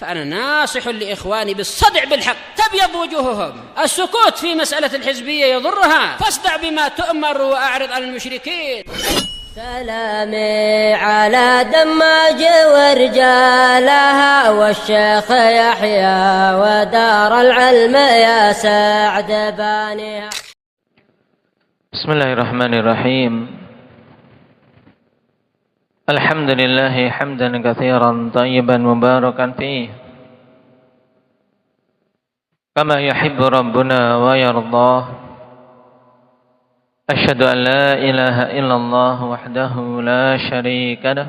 فأنا ناصح لإخواني بالصدع بالحق تبيض وجوههم. السكوت في مسألة الحزبية يضرها، فاصدع بما تؤمر وأعرض عن المشركين. سلامي على دماج ورجالها والشيخ يحيى ودار العلم يا سعد بانيها. بسم الله الرحمن الرحيم. الحمد لله حمدا كثيرا طيبا مباركا فيه كما يحب ربنا ويرضاه. أشهد أن لا إله إلا الله وحده لا شريك له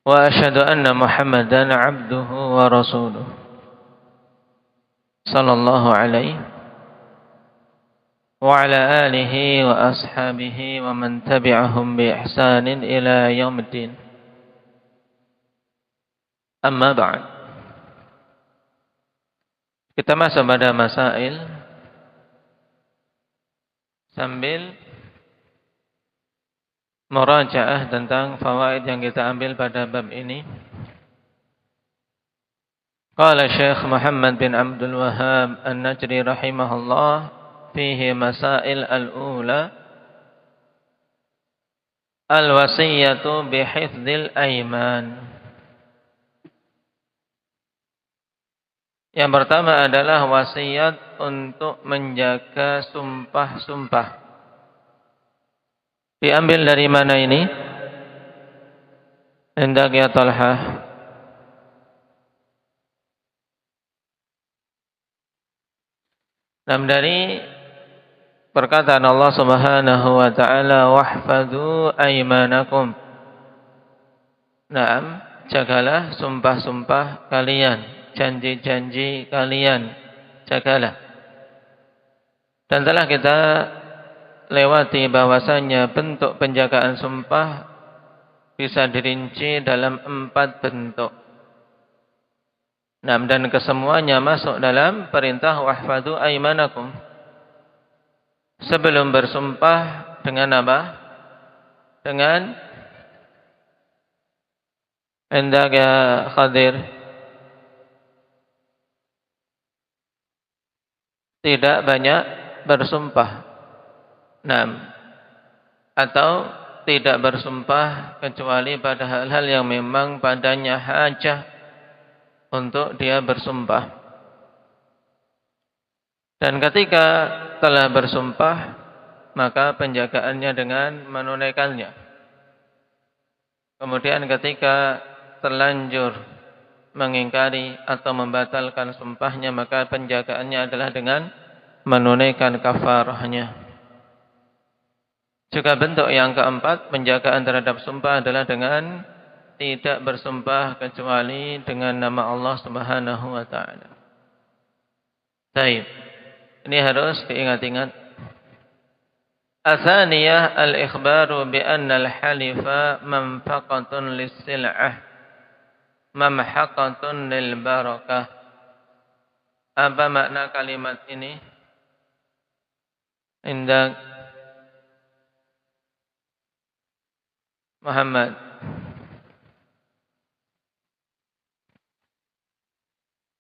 وأشهد أن محمدا عبده ورسوله صلى الله عليه وعلى آله وأصحابه ومن تبعهم بإحسان إلى يوم الدين. Amma ba'd. Kita masuk pada masail sambil murajaah tentang fawaid yang kita ambil pada bab ini. Qala Syekh Muhammad bin Abdul Wahhab An-Najri rahimahullah fihi masail al-ula al-wasiyatu bihifdzil aiman. Yang pertama adalah wasiat untuk menjaga sumpah-sumpah. Diambil dari mana ini? Hendak ya Talha. Dari perkataan Allah Subhanahu wa taala, wahfadzu aymanakum. Naam, jagalah sumpah-sumpah kalian. Janji-janji kalian jagalah. Dan telah kita lewati bahwasanya bentuk penjagaan sumpah bisa dirinci dalam 4 bentuk. Dan kesemuanya masuk dalam perintah wahfadzu aymanakum. Sebelum bersumpah dengan apa? Dengan hendak ya Khadir, tidak banyak bersumpah. Atau tidak bersumpah kecuali pada hal-hal yang memang padanya hajah untuk dia bersumpah. Dan ketika telah bersumpah, maka penjagaannya dengan menunaikannya. Kemudian ketika terlanjur mengingkari atau membatalkan sumpahnya, maka penjagaannya adalah dengan menunaikan kafarahnya. Juga bentuk yang keempat, penjagaan terhadap sumpah adalah dengan tidak bersumpah kecuali dengan nama Allah Subhanahu wa taala. Baik. Ini harus diingat-ingat. Atsaniyah al-ikhbaru bi anna al-halifa manfaqatun lis-sil'ah mamhaqatun lil barakah. Apa makna kalimat ini? Indah Muhammad.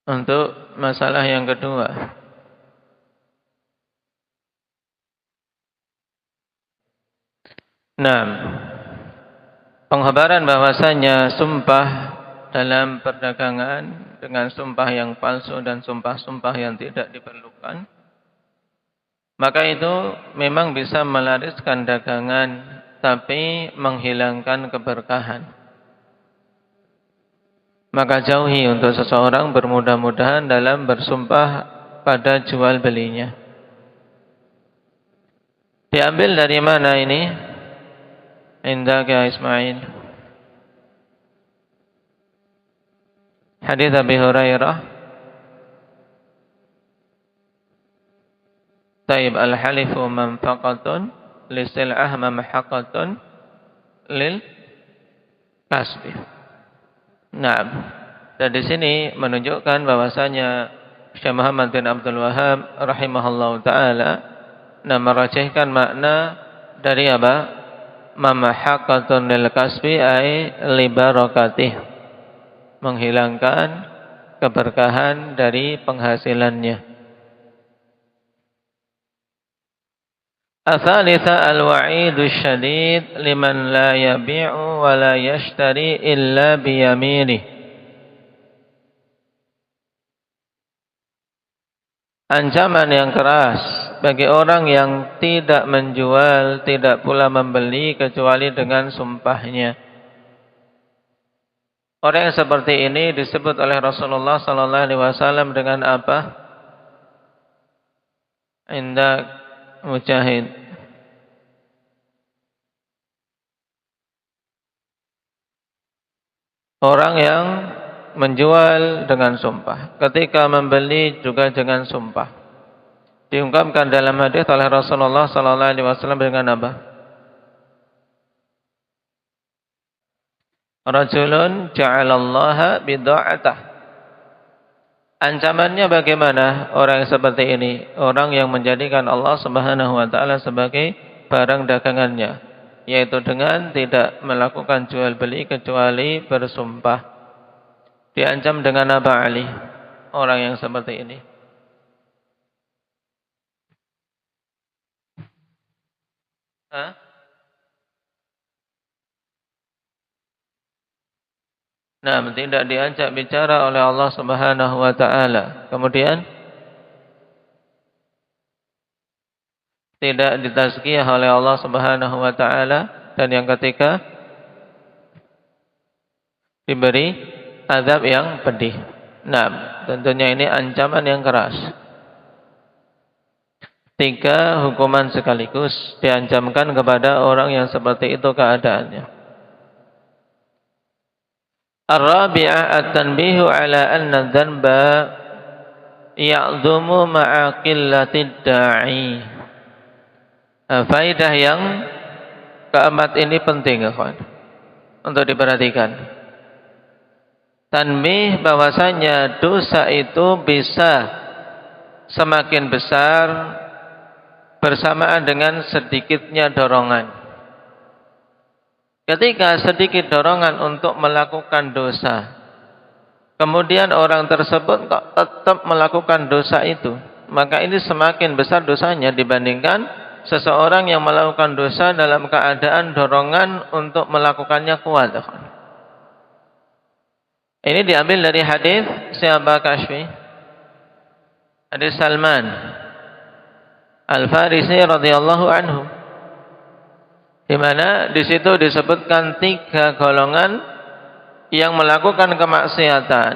Untuk masalah yang kedua, pengkhabaran bahwasanya sumpah dalam perdagangan dengan sumpah yang palsu dan sumpah-sumpah yang tidak diperlukan, maka itu memang bisa melariskan dagangan tapi menghilangkan keberkahan. Maka jauhi untuk seseorang bermudah-mudahan dalam bersumpah pada jual belinya. Diambil dari mana ini? Indak ya Ismail. Hadits Abi Hurairah. Taib al-halifu manfaqatun lisil'ah mamhaqatun lil kasbi. Dan di sini menunjukkan bahwasanya Syekh Muhammad bin Abdul Wahhab rahimahullahu taala merajihkan makna dari apa? Mamhaqatun lil kasbi ay li barakatih. menghilangkan keberkahan dari penghasilannya. Atsalitsa al-wa'idu syadid liman la yabi'u wa la yashtari illa biyaminih. Ancaman yang keras bagi orang yang tidak menjual, tidak pula membeli kecuali dengan sumpahnya. Orang yang seperti ini disebut oleh Rasulullah sallallahu alaihi wasallam dengan apa? Indak Mujahid. Orang yang menjual dengan sumpah, ketika membeli juga dengan sumpah. Diungkapkan dalam hadis oleh Rasulullah sallallahu alaihi wasallam dengan apa? Rajulun ja'alallaha bid'atah. Ancamannya bagaimana orang yang seperti ini? Orang yang menjadikan Allah Subhanahu wa taala sebagai barang dagangannya, yaitu dengan tidak melakukan jual beli kecuali bersumpah. Diancam dengan apa Ali? Orang yang seperti ini. Hah? Nah, tidak diajak bicara oleh Allah Subhanahu wa taala. Kemudian tidak ditazkiyah oleh Allah Subhanahu wa taala, dan yang ketiga diberi azab yang pedih. Nah, tentunya ini ancaman yang keras. 3 hukuman sekaligus diancamkan kepada orang yang seperti itu keadaannya. Ar-rabi'ah at-tanbihu ala anna dzanba ya'dhumu ma'a qillatid da'i. Faedah yang keempat ini penting, kawan, untuk diperhatikan. Tanbih bahwasanya dosa itu bisa semakin besar bersamaan dengan sedikitnya dorongan. Ketika sedikit dorongan untuk melakukan dosa, kemudian orang tersebut kok tetap melakukan dosa itu, maka ini semakin besar dosanya dibandingkan seseorang yang melakukan dosa dalam keadaan dorongan untuk melakukannya kuat. Ini diambil dari hadis siapa Kashfi? Hadis Salman Al-Farisi radhiyallahu anhu, di mana di situ disebutkan 3 golongan yang melakukan kemaksiatan.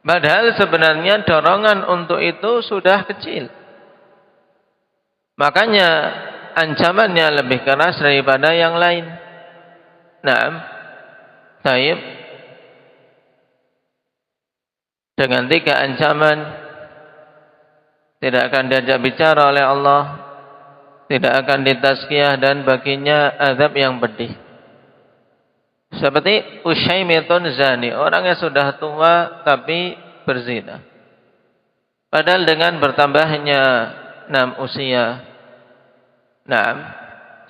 Padahal sebenarnya dorongan untuk itu sudah kecil. Makanya ancamannya lebih keras daripada yang lain. Nah, taib dengan 3 ancaman tidak akan diajak bicara oleh Allah, tidak akan ditazkiyah, dan baginya azab yang pedih. Seperti Usyaimitun zani, orang yang sudah tua tapi berzina. Padahal dengan bertambahnya usia,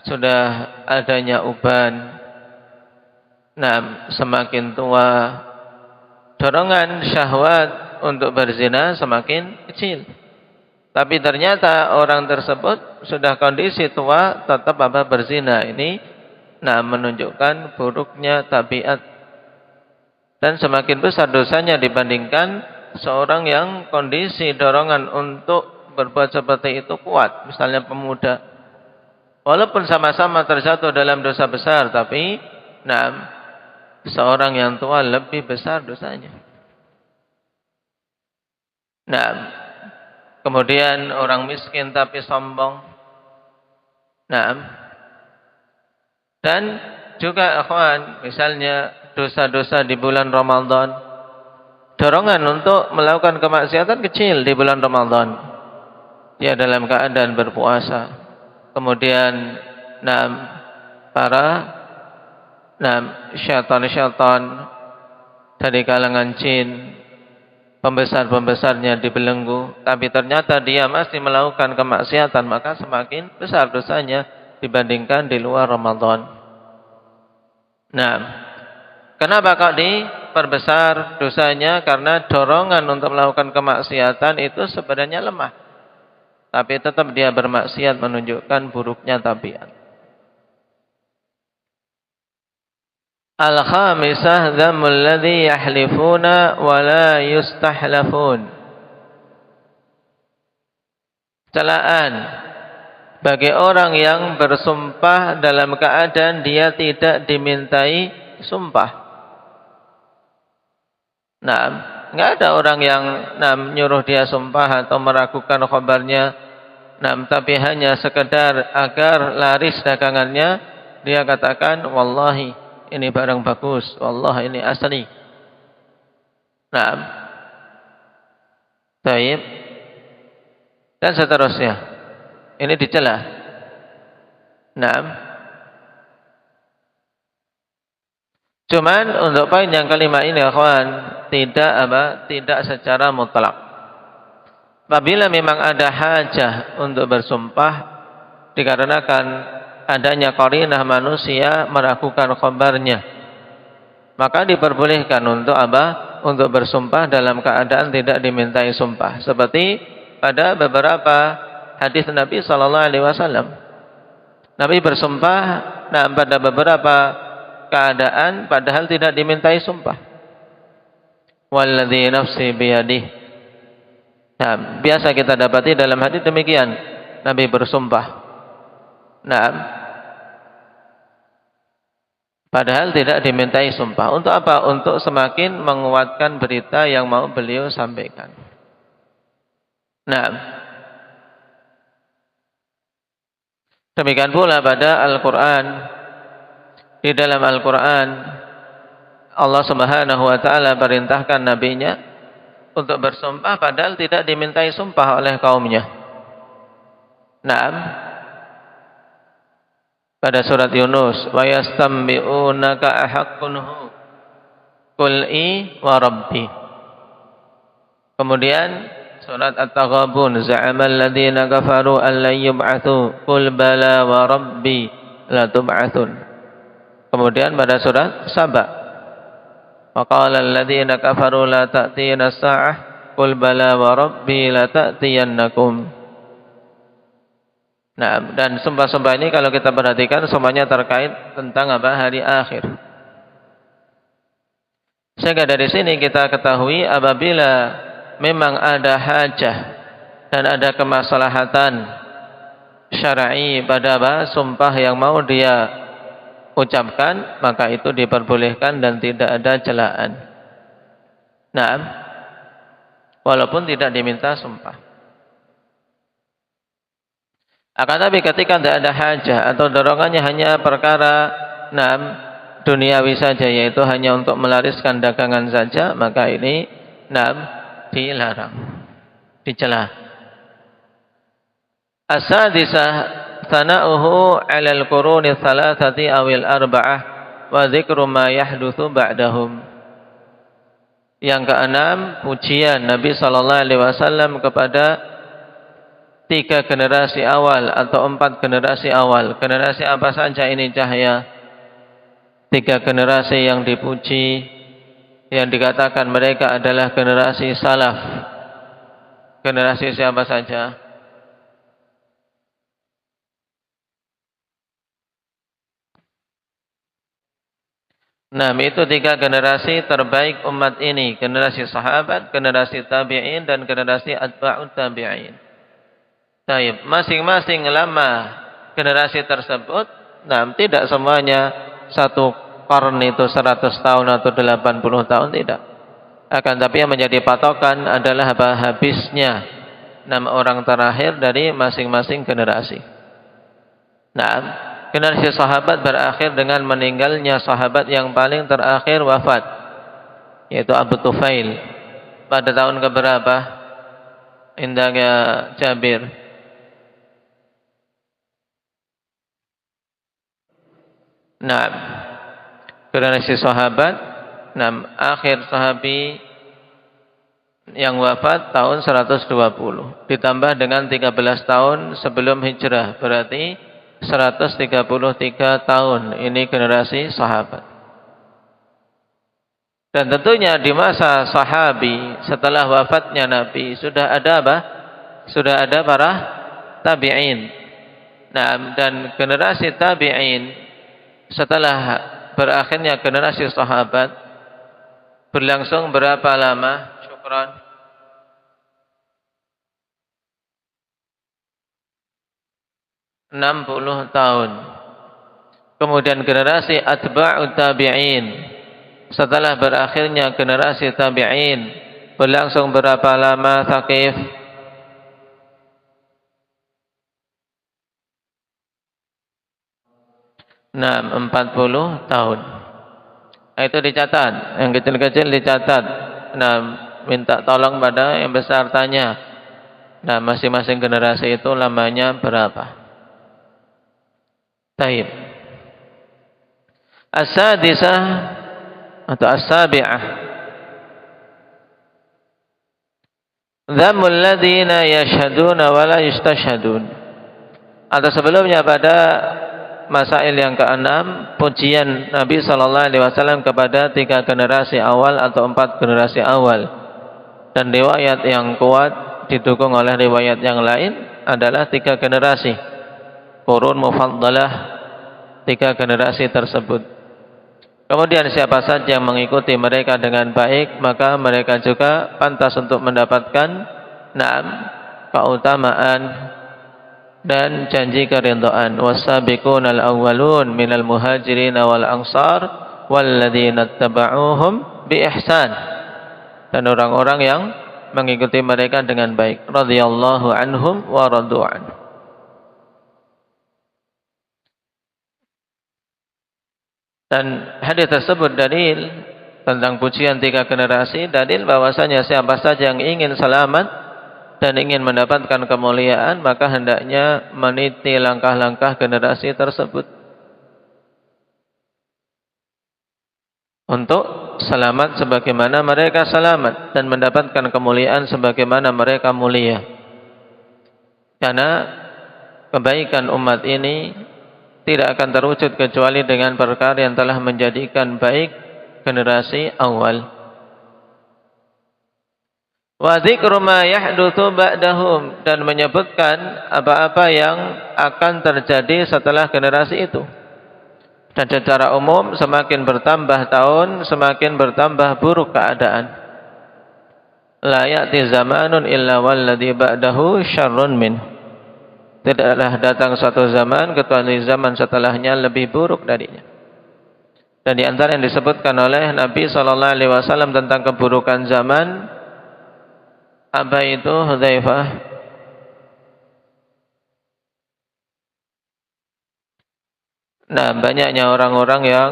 sudah adanya uban, semakin tua, dorongan syahwat untuk berzina semakin kecil. Tapi ternyata orang tersebut sudah kondisi tua tetap berzina. Ini menunjukkan buruknya tabiat. Dan semakin besar dosanya dibandingkan seorang yang kondisi dorongan untuk berbuat seperti itu kuat. Misalnya pemuda. Walaupun sama-sama terjatuh dalam dosa besar, tapi seorang yang tua lebih besar dosanya. Kemudian orang miskin tapi sombong. Dan juga akhwan, misalnya dosa-dosa di bulan Ramadan. Dorongan untuk melakukan kemaksiatan kecil di bulan Ramadan. Dia dalam keadaan berpuasa. Kemudian para syaitan-syaitan dari kalangan jin, pembesar-pembesarnya dibelenggu, tapi ternyata dia masih melakukan kemaksiatan, maka semakin besar dosanya dibandingkan di luar Ramadan. Kenapa kok memperbesar dosanya karena dorongan untuk melakukan kemaksiatan itu sebenarnya lemah. Tapi tetap dia bermaksiat menunjukkan buruknya tabiat. Al-khamisah dhammul ladzi yahlifuna wa la yustahlafun. Celaan bagi orang yang bersumpah dalam keadaan dia tidak dimintai sumpah. Nah, enggak ada orang yang nyuruh dia sumpah atau meragukan khabarnya. Tapi hanya sekedar agar laris dagangannya, dia katakan wallahi ini barang bagus, wallahi ini asli. Baik. Dan seterusnya. Ini dicela. Cuman untuk poin yang kelima ini, akhwan, tidak secara mutlak. Apabila memang ada hajah untuk bersumpah dikarenakan adanya qarinah manusia meragukan khabarnya, maka diperbolehkan untuk untuk bersumpah dalam keadaan tidak dimintai sumpah. Seperti pada beberapa hadis Nabi sallallahu alaihi wasallam. Nabi bersumpah pada beberapa keadaan padahal tidak dimintai sumpah. Walladzi nafsi biyadihi. Biasa kita dapati dalam hadis demikian. Nabi bersumpah. Padahal tidak dimintai sumpah. Untuk apa? Untuk semakin menguatkan berita yang mau beliau sampaikan. Demikian pula pada Al-Quran. Di dalam Al-Quran Allah Subhanahu wa taala perintahkan nabinya untuk bersumpah padahal tidak dimintai sumpah oleh kaumnya. Pada surat Yunus, wa yastambi'unaka ahaqqun hu qul i wa rabbi. Kemudian surat At-Taghabun, za'amal ladzina kafaru an lan yub'atsu qul bala wa rabbi la tub'atsun. Kemudian pada surat Saba, wa qala alladzina kafaru la ta'tina as-sa'ah qul bala wa rabbi la ta'tiyannakum. Dan sumpah-sumpah ini kalau kita perhatikan semuanya terkait tentang hari akhir. Sehingga dari sini kita ketahui apabila memang ada hajah dan ada kemaslahatan syar'i pada sumpah yang mau dia ucapkan, maka itu diperbolehkan dan tidak ada celaan. Walaupun tidak diminta sumpah. Akan tapi ketika tidak ada hajah atau dorongannya hanya perkara duniawi saja, yaitu hanya untuk melariskan dagangan saja, maka ini dilarang, dicela. As-sadisah sana'uhu 'ala al-quruni thalathati awil arba'ah wa dzikru ma yahdutsu ba'dahum. Yang keenam, pujian Nabi sallallahu alaihi wasallam kepada 3 generasi awal atau 4 generasi awal. Generasi apa saja ini cahaya? 3 generasi yang dipuji, yang dikatakan mereka adalah generasi salaf. Generasi siapa saja? Itu 3 generasi terbaik umat ini. Generasi sahabat, generasi tabi'in, dan generasi atba'ut tabi'in. Masing-masing lama generasi tersebut, tidak semuanya satu qarn itu 100 tahun atau 80 tahun, tidak. Akan tapi yang menjadi patokan adalah habisnya 6 orang terakhir dari masing-masing generasi. Generasi sahabat berakhir dengan meninggalnya sahabat yang paling terakhir wafat, yaitu Abu Tufail pada tahun keberapa? Indahnya Jabir. Generasi sahabat, akhir sahabi yang wafat tahun 120 ditambah dengan 13 tahun sebelum hijrah, berarti 133 tahun. Ini generasi sahabat. Dan tentunya di masa sahabi setelah wafatnya Nabi sudah ada apa? Sudah ada para tabi'in. Nah, dan generasi tabi'in setelah berakhirnya generasi sahabat berlangsung berapa lama? Syukran. 60 tahun. Kemudian generasi atba'ut tabi'in. Setelah berakhirnya generasi tabi'in berlangsung berapa lama, Thaqif? Nah, 40 tahun. Nah, itu dicatat. Yang kecil-kecil dicatat. Nah, minta tolong pada yang besar tanya. Nah, masing-masing generasi itu lamanya berapa? Taib. As-sadisah atau as-sabi'ah, dhammul ladzina yashhaduna wa la yustashhadun. Atau sebelumnya pada masail yang ke-6, pujian Nabi sallallahu alaihi wasallam kepada 3 generasi awal atau 4 generasi awal. Dan riwayat yang kuat didukung oleh riwayat yang lain adalah 3 generasi qurun mufaddalah, 3 generasi tersebut. Kemudian siapa saja yang mengikuti mereka dengan baik, maka mereka juga pantas untuk mendapatkan keutamaan dan janji keridhaan. Was-sabiqunal awwalun minal muhajirin wal ansar walladzina ittaba'uuhum bi ihsan. Dan orang-orang yang mengikuti mereka dengan baik, radhiyallahu anhum wa radu anhu. Dan hadis tersebut dalil tentang pujian 3 generasi, dalil bahwasanya siapa saja yang ingin selamat dan ingin mendapatkan kemuliaan, maka hendaknya meniti langkah-langkah generasi tersebut untuk selamat sebagaimana mereka selamat dan mendapatkan kemuliaan sebagaimana mereka mulia. Karena kebaikan umat ini tidak akan terwujud kecuali dengan perkara yang telah menjadikan baik generasi awal. Wa dzikru ma yahdutsu ba'dahum, dan menyebutkan apa-apa yang akan terjadi setelah generasi itu. Dan secara umum semakin bertambah tahun, semakin bertambah buruk keadaan. La ya'ti zamanun illa walladzi ba'dahu syarrun minhu. Tidaklah datang suatu zaman kecuali zaman setelahnya lebih buruk darinya. Dan di antara yang disebutkan oleh Nabi sallallahu alaihi wasallam tentang keburukan zaman, apa itu, Hudzaifah? Nah, banyaknya orang-orang yang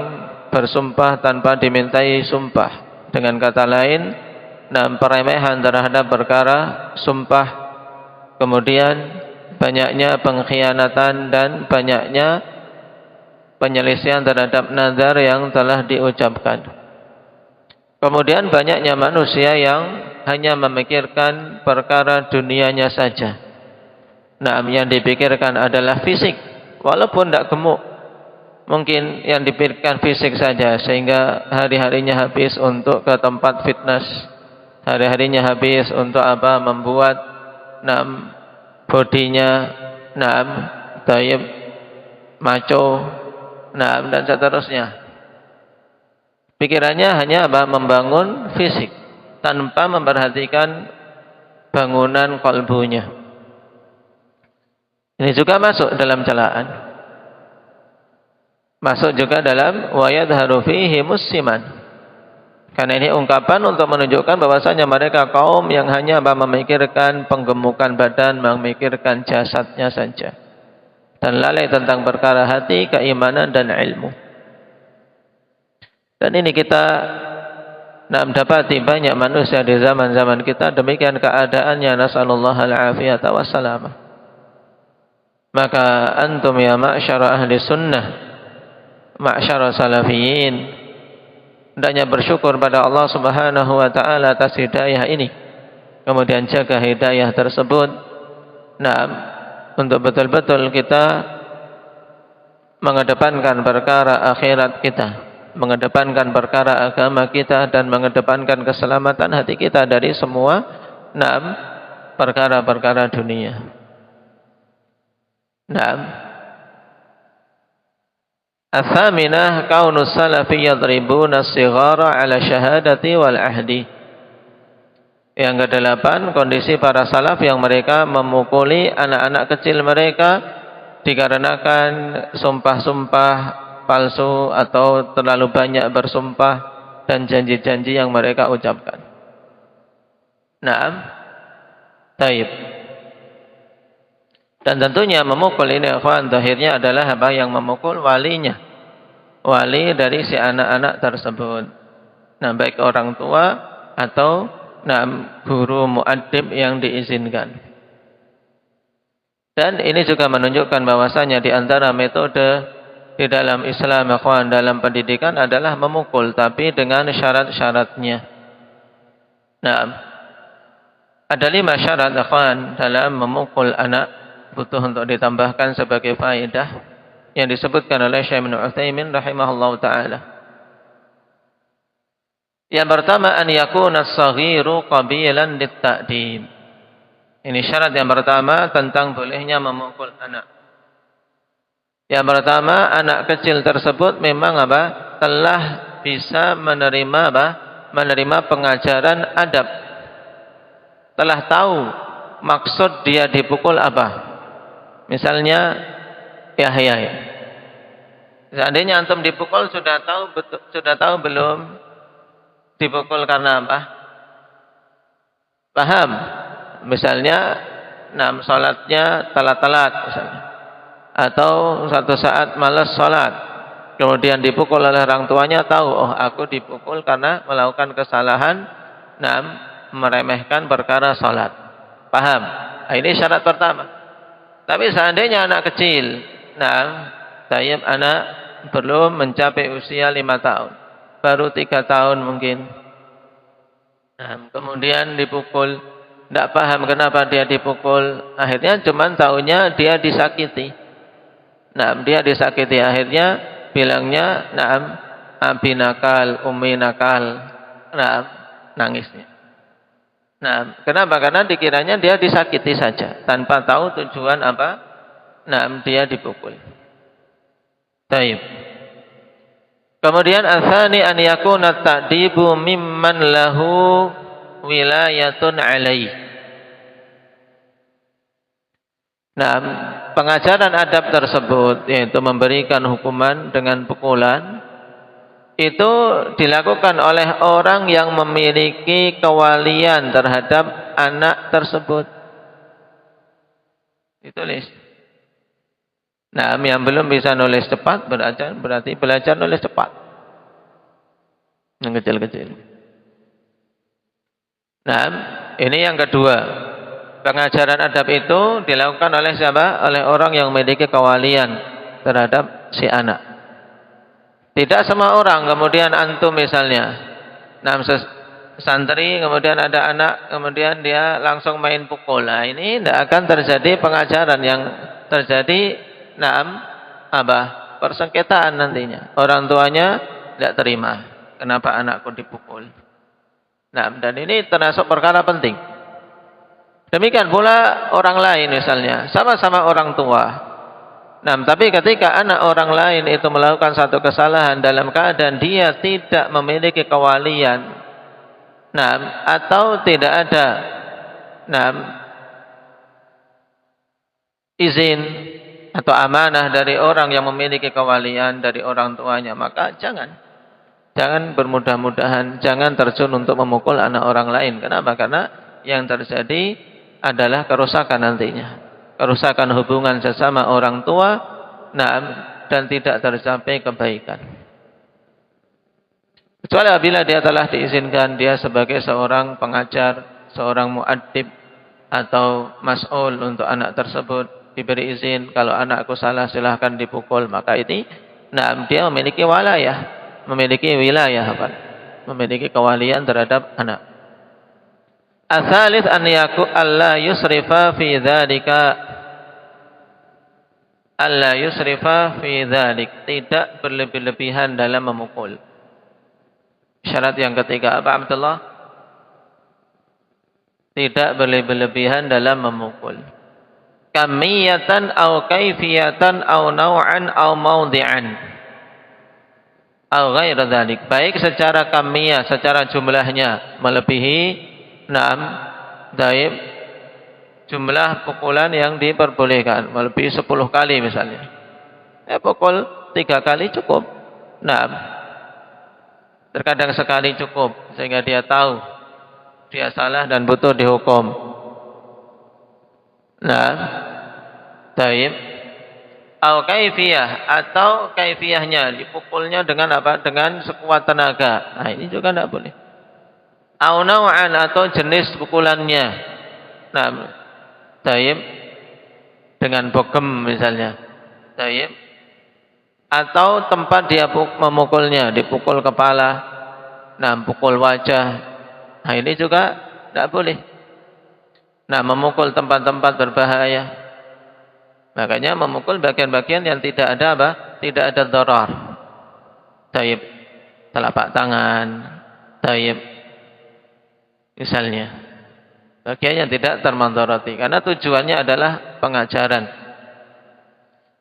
bersumpah tanpa dimintai sumpah. Dengan kata lain, peremehan terhadap perkara sumpah. Kemudian banyaknya pengkhianatan dan banyaknya penyelisihan terhadap nazar yang telah diucapkan. Kemudian banyaknya manusia yang hanya memikirkan perkara dunianya saja. Nah, yang dipikirkan adalah fisik, walaupun tidak gemuk. Mungkin yang dipikirkan fisik saja, sehingga hari-harinya habis untuk ke tempat fitness, hari-harinya habis untuk apa? Membuat bodinya tayyib, maco, dan seterusnya. Pikirannya hanya apa? Membangun fisik tanpa memperhatikan bangunan kalbunya. Ini juga masuk dalam celaan. Masuk juga dalam wa yadharu fihi musiman. Karena ini ungkapan untuk menunjukkan bahwasanya mereka kaum yang hanya memikirkan penggemukan badan, memikirkan jasadnya saja, dan lalai tentang perkara hati, keimanan dan ilmu. Dan ini kita dapati banyak manusia di zaman-zaman kita demikian keadaannya, nasallallahu al-afiyata wassalamah. Maka antum ya ma'syara ahli sunnah, ma'syara salafiyin, hendaknya bersyukur pada Allah Subhanahu wa taala atas hidayah ini. Kemudian jaga hidayah tersebut. Untuk betul-betul kita mengedepankan perkara akhirat kita. mengedepankan perkara agama kita dan mengedepankan keselamatan hati kita dari semua perkara-perkara dunia. Ats-tsaminah kaunus salafi yadribuna as-sighara 'ala syahadati wal ahdi. Yang kedelapan, kondisi para salaf yang mereka memukuli anak-anak kecil mereka dikarenakan sumpah-sumpah palsu atau terlalu banyak bersumpah dan janji-janji yang mereka ucapkan. Taib. Dan tentunya memukul ini ikhwan zahirnya adalah apa yang memukul walinya. Wali dari si anak-anak tersebut. Baik orang tua atau guru muaddib yang diizinkan. Dan ini juga menunjukkan bahwasanya di antara metode di dalam Islam ikhwan dalam pendidikan adalah memukul tapi dengan syarat-syaratnya. Ada 5 syarat ikhwan dalam memukul anak, butuh untuk ditambahkan sebagai faedah yang disebutkan oleh Syekh Ibnu Utsaimin rahimahullahu taala. Yang pertama, an yakuna as-saghiru qabilan lit-ta'dib. Ini syarat yang pertama tentang bolehnya memukul anak. Yang pertama, anak kecil tersebut memang telah bisa menerima pengajaran adab. Telah tahu maksud dia dipukul apa. Misalnya Yahya. Seandainya antum dipukul sudah tahu belum? Dipukul karena apa? Paham? Misalnya salatnya telat-telat misalnya. Atau suatu saat malas salat. Kemudian dipukul oleh orang tuanya, tahu aku dipukul karena melakukan kesalahan meremehkan perkara salat. Paham? Ini syarat pertama. Tapi seandainya anak kecil, anak belum mencapai usia 5 tahun. Baru 3 tahun mungkin. Kemudian dipukul. Tidak paham kenapa dia dipukul. Akhirnya cuman tahunya dia disakiti. Dia disakiti. Akhirnya bilangnya, abi nakal, umi nakal. Nangisnya. Kenapa? Karena dikiranya dia disakiti saja. Tanpa tahu tujuan apa. Dia dipukul. Taib. Kemudian asani an yakuna ta'dibu mimman lahu wilayatun alaih. Pengajaran adab tersebut yaitu memberikan hukuman dengan pukulan itu dilakukan oleh orang yang memiliki kewalian terhadap anak tersebut. Ditulis. Yang belum bisa nulis cepat berarti belajar nulis cepat. Yang kecil-kecil. Ini yang kedua. Pengajaran adab itu dilakukan oleh siapa? Oleh orang yang memiliki kewalian terhadap si anak. Tidak semua orang. Kemudian antum misalnya, santri, kemudian ada anak, kemudian dia langsung main pukul. Ini tidak akan terjadi pengajaran yang terjadi. Persengketaan nantinya. Orang tuanya tidak terima. Kenapa anakku dipukul? Dan ini termasuk perkara penting. Demikian pula orang lain misalnya. Sama-sama orang tua. Tapi ketika anak orang lain itu melakukan satu kesalahan dalam keadaan dia tidak memiliki kewalian. Atau tidak ada. Izin atau amanah dari orang yang memiliki kewalian dari orang tuanya, maka jangan bermudah-mudahan, jangan terjun untuk memukul anak orang lain. Kenapa? Karena yang terjadi adalah kerusakan nantinya, kerusakan hubungan sesama orang tua, dan tidak tercapai kebaikan. Kecuali apabila dia telah diizinkan, dia sebagai seorang pengajar, seorang muaddib atau mas'ul untuk anak tersebut, diberi izin, kalau anakku salah silahkan dipukul, maka ini dia memiliki wilayah memiliki kewalian terhadap anak. Ats-tsalits an yaku alla yusrifa fi dzalika alla yusrifa fi dzalik, tidak berlebih-lebihan dalam memukul. Syarat yang ketiga apa Abdullah? Tidak berlebih-lebihan dalam memukul. Kamiyatan au kaifiyatan au naw'an au mawdi'an au ghair dzalik, baik secara kamiyah, secara jumlahnya melebihi 6 daib jumlah pukulan yang diperbolehkan, melebihi 10 kali misalnya. Pukul 3 kali cukup. Terkadang sekali cukup sehingga dia tahu dia salah dan butuh dihukum. Taib. Au kaifiyah, atau kaifiyahnya dipukulnya dengan apa? Dengan sekuat tenaga. Nah, ini juga tidak boleh. Au naw'an, atau jenis pukulannya. Taib. Dengan bogem misalnya. Taib. Atau tempat dia memukulnya, dipukul kepala, pukul wajah. Nah, ini juga tidak boleh. Memukul tempat-tempat berbahaya. Makanya memukul bagian-bagian yang tidak ada apa? Tidak ada darar. Taib, telapak tangan, taib, misalnya. Bagian yang tidak termandarati, karena tujuannya adalah pengajaran.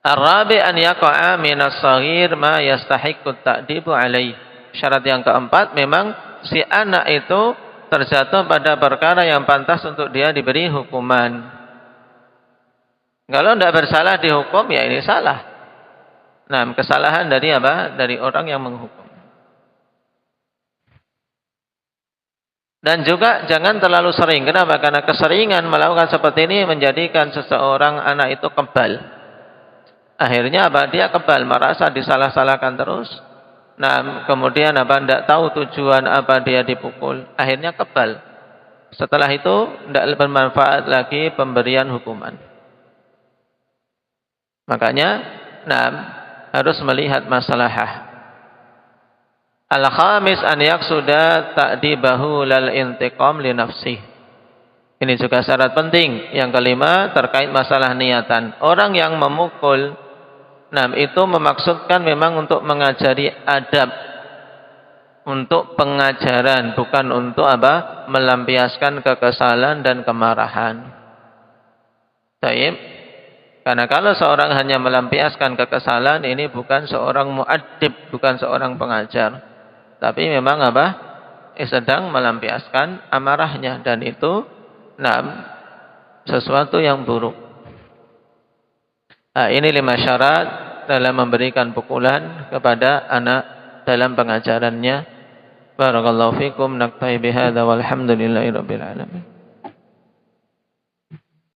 Ar-rabi' an yaqa'a minas saghir ma yastahiqqu ta'dibu alaih. Syarat yang keempat, memang si anak itu terjatuh pada perkara yang pantas untuk dia diberi hukuman. Kalau tidak bersalah dihukum, ya ini salah. Kesalahan dari apa? Dari orang yang menghukum. Dan juga jangan terlalu sering. Kenapa? Karena keseringan melakukan seperti ini menjadikan seseorang anak itu kebal. Akhirnya apa? Dia kebal, merasa disalah-salahkan terus. Kemudian apa? Tidak tahu tujuan apa dia dipukul. Akhirnya kebal. Setelah itu tidak bermanfaat lagi pemberian hukuman. Makanya, harus melihat maslahah. Al-khamis an yaqsuda ta'dibahu lal intiqam li nafsih. Ini juga syarat penting. Yang kelima terkait masalah niatan. Orang yang memukul, itu memaksudkan memang untuk mengajari adab, untuk pengajaran, bukan untuk apa? Melampiaskan kekesalan dan kemarahan. Baik. Karena kalau seorang hanya melampiaskan kekesalan, ini bukan seorang mu'addib, bukan seorang pengajar. Tapi memang apa? Sedang melampiaskan amarahnya. Dan itu sesuatu yang buruk. Ini 5 syarat dalam memberikan pukulan kepada anak dalam pengajarannya. Barakallahu fikum, naktahi bihadza walhamdulillahi rabbil alamin.